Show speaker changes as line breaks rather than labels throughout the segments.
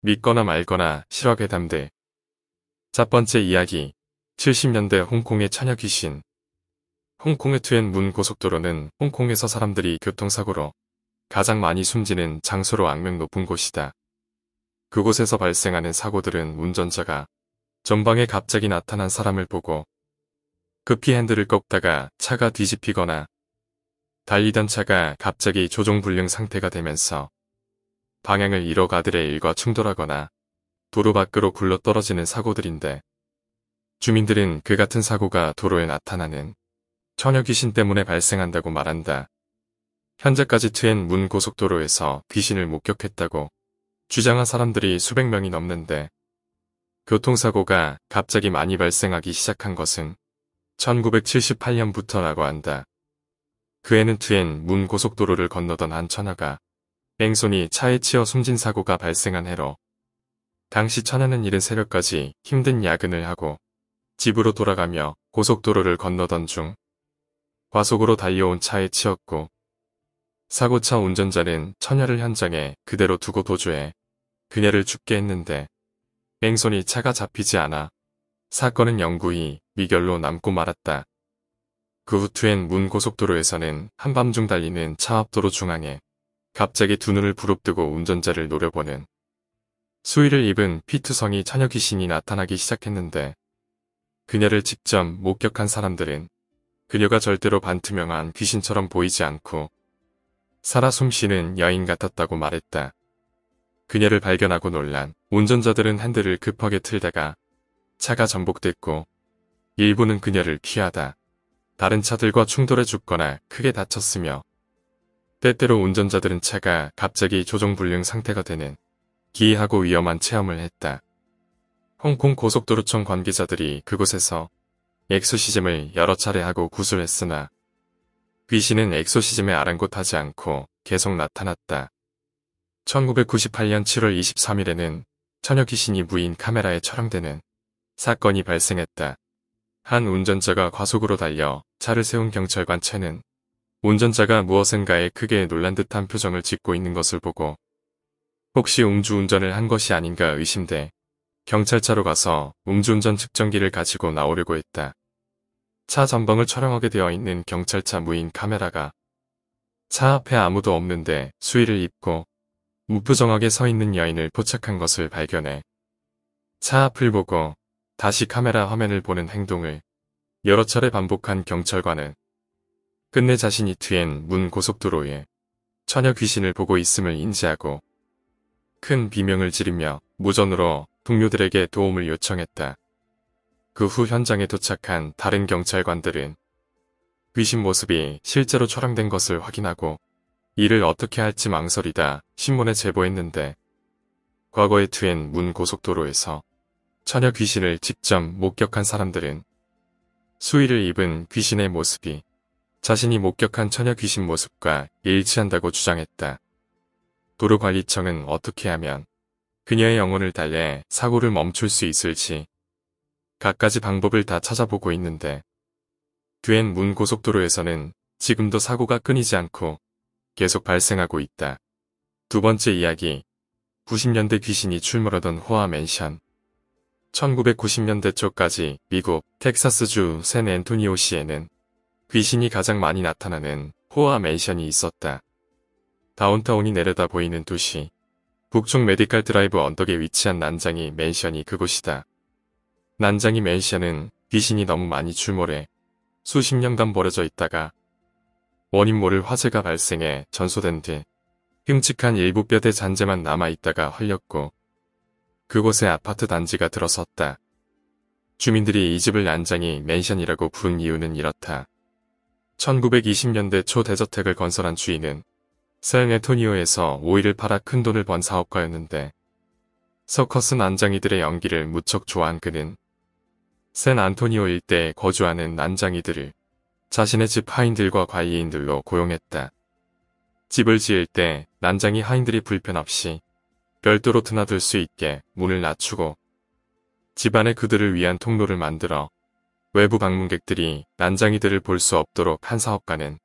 믿거나 말거나 실화괴담들. 첫 번째 이야기. 70년대 홍콩의 처녀 귀신. 홍콩의 투엔 문 고속도로는 홍콩에서 사람들이 교통사고로 가장 많이 숨지는 장소로 악명 높은 곳이다. 그곳에서 발생하는 사고들은 운전자가 전방에 갑자기 나타난 사람을 보고 급히 핸들을 꺾다가 차가 뒤집히거나 달리던 차가 갑자기 조종불능 상태가 되면서 방향을 잃어 가들의 일과 충돌하거나 도로 밖으로 굴러떨어지는 사고들인데, 주민들은 그 같은 사고가 도로에 나타나는 처녀 귀신 때문에 발생한다고 말한다. 현재까지 투엔 문 고속도로에서 귀신을 목격했다고 주장한 사람들이 수백 명이 넘는데, 교통사고가 갑자기 많이 발생하기 시작한 것은 1978년부터라고 한다. 그 해는 투엔 문 고속도로를 건너던 한 처녀가 뺑소니 차에 치여 숨진 사고가 발생한 해로, 당시 처녀는 이른 새벽까지 힘든 야근을 하고 집으로 돌아가며 고속도로를 건너던 중 과속으로 달려온 차에 치였고, 사고차 운전자는 처녀를 현장에 그대로 두고 도주해 그녀를 죽게 했는데, 뺑소니 차가 잡히지 않아 사건은 영구히 미결로 남고 말았다. 그 후 투엔 문 고속도로에서는 한밤중 달리는 차 앞도로 중앙에 갑자기 두 눈을 부릅뜨고 운전자를 노려보는 수의를 입은 피투성이 처녀 귀신이 나타나기 시작했는데, 그녀를 직접 목격한 사람들은 그녀가 절대로 반투명한 귀신처럼 보이지 않고 살아 숨쉬는 여인 같았다고 말했다. 그녀를 발견하고 놀란 운전자들은 핸들을 급하게 틀다가 차가 전복됐고, 일부는 그녀를 피하다 다른 차들과 충돌해 죽거나 크게 다쳤으며, 때때로 운전자들은 차가 갑자기 조종불능 상태가 되는 기이하고 위험한 체험을 했다. 홍콩 고속도로청 관계자들이 그곳에서 엑소시즘을 여러 차례 하고 구술했으나 귀신은 엑소시즘에 아랑곳하지 않고 계속 나타났다. 1998년 7월 23일에는 처녀 귀신이 무인 카메라에 촬영되는 사건이 발생했다. 한 운전자가 과속으로 달려 차를 세운 경찰관 채는 운전자가 무엇인가에 크게 놀란 듯한 표정을 짓고 있는 것을 보고 혹시 음주운전을 한 것이 아닌가 의심돼 경찰차로 가서 음주운전 측정기를 가지고 나오려고 했다. 차 전방을 촬영하게 되어 있는 경찰차 무인 카메라가 차 앞에 아무도 없는데 수의를 입고 무표정하게 서 있는 여인을 포착한 것을 발견해 차 앞을 보고 다시 카메라 화면을 보는 행동을 여러 차례 반복한 경찰관은 끝내 자신이 투엔 문 고속도로에 처녀 귀신을 보고 있음을 인지하고 큰 비명을 지르며 무전으로 동료들에게 도움을 요청했다. 그 후 현장에 도착한 다른 경찰관들은 귀신 모습이 실제로 촬영된 것을 확인하고 이를 어떻게 할지 망설이다 신문에 제보했는데, 과거의 투엔 문 고속도로에서 처녀 귀신을 직접 목격한 사람들은 수의를 입은 귀신의 모습이 자신이 목격한 처녀 귀신 모습과 일치한다고 주장했다. 도로관리청은 어떻게 하면 그녀의 영혼을 달래 사고를 멈출 수 있을지 갖가지 방법을 다 찾아보고 있는데, 투엔 문 고속도로에서는 지금도 사고가 끊이지 않고 계속 발생하고 있다. 두 번째 이야기. 90년대 귀신이 출몰하던 호아 맨션. 1990년대 초까지 미국 텍사스주 샌 앤토니오시에는 귀신이 가장 많이 나타나는 호아 맨션이 있었다. 다운타운이 내려다 보이는 도시, 북쪽 메디칼 드라이브 언덕에 위치한 난장이 맨션이 그곳이다. 난장이 맨션은 귀신이 너무 많이 출몰해 수십 년간 버려져 있다가 원인 모를 화재가 발생해 전소된 뒤 흉측한 일부 뼈대 잔재만 남아있다가 헐렸고, 그곳에 아파트 단지가 들어섰다. 주민들이 이 집을 난장이 맨션이라고 부른 이유는 이렇다. 1920년대 초 대저택을 건설한 주인은 샌 앤토니오에서 오일을 팔아 큰돈을 번 사업가였는데, 서커스 난장이들의 연기를 무척 좋아한 그는 샌 안토니오 일대에 거주하는 난장이들을 자신의 집 하인들과 관리인들로 고용했다. 집을 지을 때 난장이 하인들이 불편 없이 별도로 드나들 수 있게 문을 낮추고 집안에 그들을 위한 통로를 만들어 외부 방문객들이 난장이들을 볼 수 없도록 한 사업가는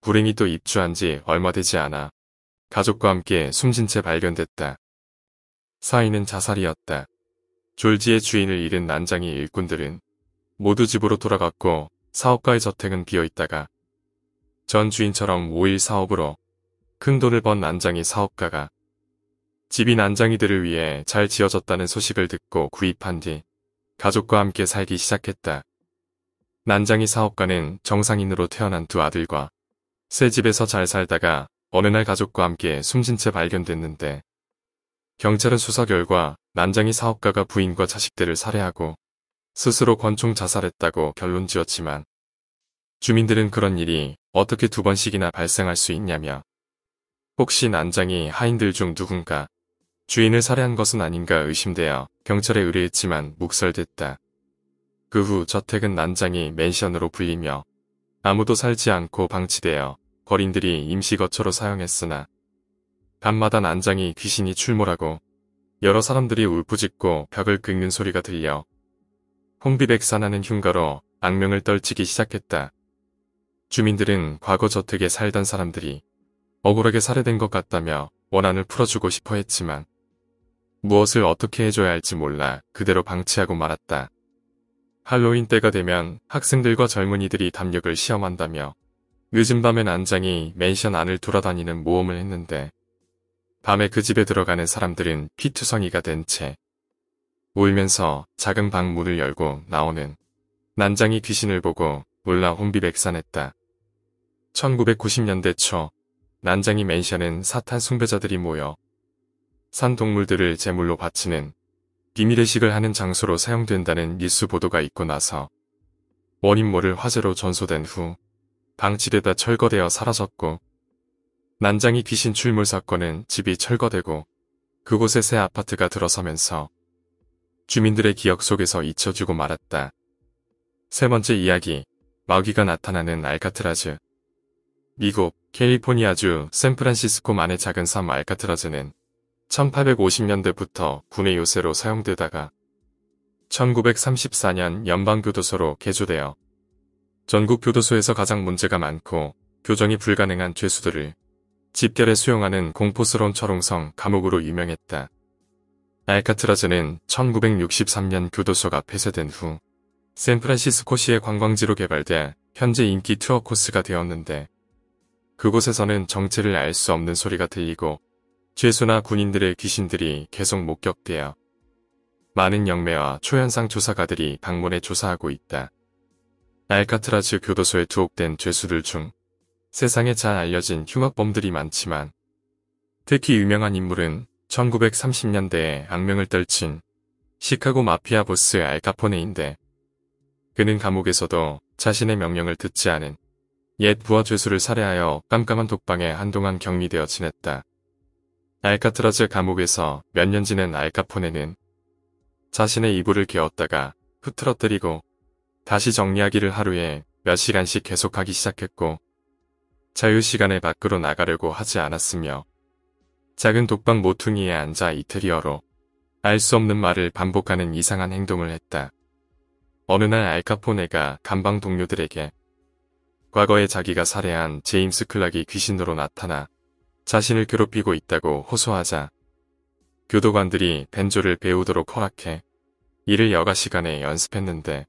불행히 또 입주한 지 얼마 되지 않아 가족과 함께 숨진 채 발견됐다. 사인은 자살이었다. 졸지의 주인을 잃은 난장이 일꾼들은 모두 집으로 돌아갔고 사업가의 저택은 비어있다가 전 주인처럼 5일 사업으로 큰 돈을 번 난장이 사업가가 집이 난장이들을 위해 잘 지어졌다는 소식을 듣고 구입한 뒤 가족과 함께 살기 시작했다. 난장이 사업가는 정상인으로 태어난 두 아들과 새 집에서 잘 살다가 어느 날 가족과 함께 숨진 채 발견됐는데 경찰은 수사 결과 난장이 사업가가 부인과 자식들을 살해하고 스스로 권총 자살했다고 결론 지었지만 주민들은 그런 일이 어떻게 두 번씩이나 발생할 수 있냐며 혹시 난장이 하인들 중 누군가 주인을 살해한 것은 아닌가 의심되어 경찰에 의뢰했지만 묵살됐다. 그 후 저택은 난장이 맨션으로 불리며 아무도 살지 않고 방치되어 거린들이 임시거처로 사용했으나 밤마다 난장이 귀신이 출몰하고 여러 사람들이 울부짖고 벽을 긁는 소리가 들려 혼비백산하는 흉가로 악명을 떨치기 시작했다. 주민들은 과거 저택에 살던 사람들이 억울하게 살해된 것 같다며 원한을 풀어주고 싶어 했지만 무엇을 어떻게 해줘야 할지 몰라 그대로 방치하고 말았다. 할로윈 때가 되면 학생들과 젊은이들이 담력을 시험한다며 늦은 밤에 난장이 맨션 안을 돌아다니는 모험을 했는데 밤에 그 집에 들어가는 사람들은 피투성이가 된 채 울면서 작은 방 문을 열고 나오는 난장이 귀신을 보고 놀라 혼비백산했다. 1990년대 초 난장이 맨션은 사탄 숭배자들이 모여 산 동물들을 제물로 바치는 비밀의식을 하는 장소로 사용된다는 뉴스 보도가 있고 나서 원인 모를 화재로 전소된 후 방치되다 철거되어 사라졌고 난장이 귀신 출몰 사건은 집이 철거되고 그곳에 새 아파트가 들어서면서 주민들의 기억 속에서 잊혀지고 말았다. 세 번째 이야기, 마귀가 나타나는 알카트라즈. 미국 캘리포니아주 샌프란시스코만의 작은 섬 알카트라즈는 1850년대부터 군의 요새로 사용되다가 1934년 연방교도소로 개조되어 전국 교도소에서 가장 문제가 많고 교정이 불가능한 죄수들을 집결에 수용하는 공포스러운 철옹성 감옥으로 유명했다. 알카트라즈는 1963년 교도소가 폐쇄된 후 샌프란시스코시의 관광지로 개발돼 현재 인기 투어 코스가 되었는데 그곳에서는 정체를 알 수 없는 소리가 들리고 죄수나 군인들의 귀신들이 계속 목격되어 많은 영매와 초현상 조사가들이 방문해 조사하고 있다. 알카트라즈 교도소에 투옥된 죄수들 중 세상에 잘 알려진 흉악범들이 많지만 특히 유명한 인물은 1930년대에 악명을 떨친 시카고 마피아 보스 알카포네인데 그는 감옥에서도 자신의 명령을 듣지 않은 옛 부하 죄수를 살해하여 깜깜한 독방에 한동안 격리되어 지냈다. 알카트라즈 감옥에서 몇 년 지낸 알카포네는 자신의 이불을 개었다가 흐트러뜨리고 다시 정리하기를 하루에 몇 시간씩 계속하기 시작했고 자유시간에 밖으로 나가려고 하지 않았으며 작은 독방 모퉁이에 앉아 이태리어로 알 수 없는 말을 반복하는 이상한 행동을 했다. 어느 날 알카포네가 감방 동료들에게 과거에 자기가 살해한 제임스 클락이 귀신으로 나타나 자신을 괴롭히고 있다고 호소하자 교도관들이 벤조를 배우도록 허락해 이를 여가 시간에 연습했는데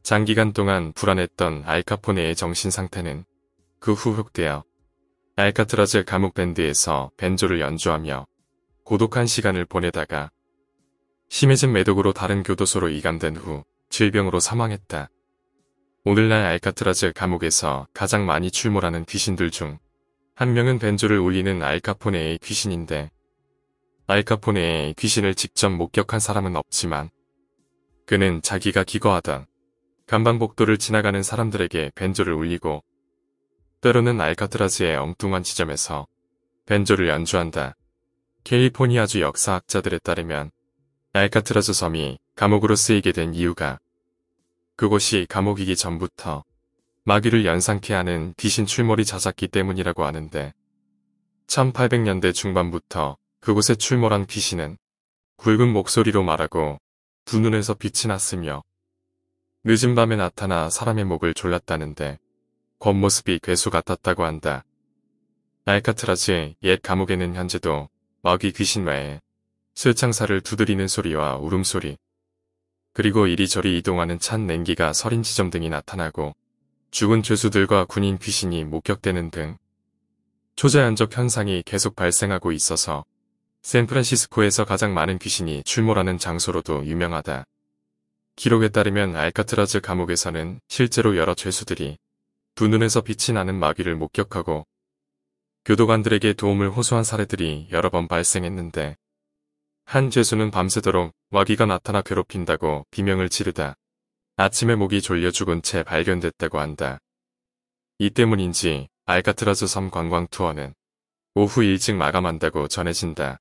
장기간 동안 불안했던 알카포네의 정신 상태는 그 후 회복되어 알카트라즈 감옥 밴드에서 벤조를 연주하며 고독한 시간을 보내다가 심해진 매독으로 다른 교도소로 이감된 후 질병으로 사망했다. 오늘날 알카트라즈 감옥에서 가장 많이 출몰하는 귀신들 중 한 명은 벤조를 울리는 알카포네의 귀신인데 알카포네의 귀신을 직접 목격한 사람은 없지만 그는 자기가 기거하던 감방복도를 지나가는 사람들에게 벤조를 울리고 때로는 알카트라즈의 엉뚱한 지점에서 벤조를 연주한다. 캘리포니아주 역사학자들에 따르면 알카트라즈 섬이 감옥으로 쓰이게 된 이유가 그곳이 감옥이기 전부터 마귀를 연상케 하는 귀신 출몰이 잦았기 때문이라고 하는데 1800년대 중반부터 그곳에 출몰한 귀신은 굵은 목소리로 말하고 두 눈에서 빛이 났으며 늦은 밤에 나타나 사람의 목을 졸랐다는데 겉모습이 괴수 같았다고 한다. 알카트라즈의 옛 감옥에는 현재도 마귀 귀신 외에 쇠창살을 두드리는 소리와 울음소리, 그리고 이리저리 이동하는 찬 냉기가 서린 지점 등이 나타나고 죽은 죄수들과 군인 귀신이 목격되는 등 초자연적 현상이 계속 발생하고 있어서 샌프란시스코에서 가장 많은 귀신이 출몰하는 장소로도 유명하다. 기록에 따르면 알카트라즈 감옥에서는 실제로 여러 죄수들이 두 눈에서 빛이 나는 마귀를 목격하고 교도관들에게 도움을 호소한 사례들이 여러 번 발생했는데 한 죄수는 밤새도록 마귀가 나타나 괴롭힌다고 비명을 지르다 아침에 목이 졸려 죽은 채 발견됐다고 한다. 이 때문인지 알카트라즈 섬 관광 투어는 오후 일찍 마감한다고 전해진다.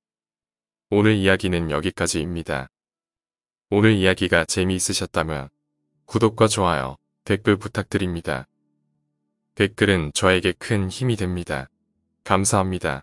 오늘 이야기는 여기까지입니다. 오늘 이야기가 재미있으셨다면 구독과 좋아요, 댓글 부탁드립니다. 댓글은 저에게 큰 힘이 됩니다. 감사합니다.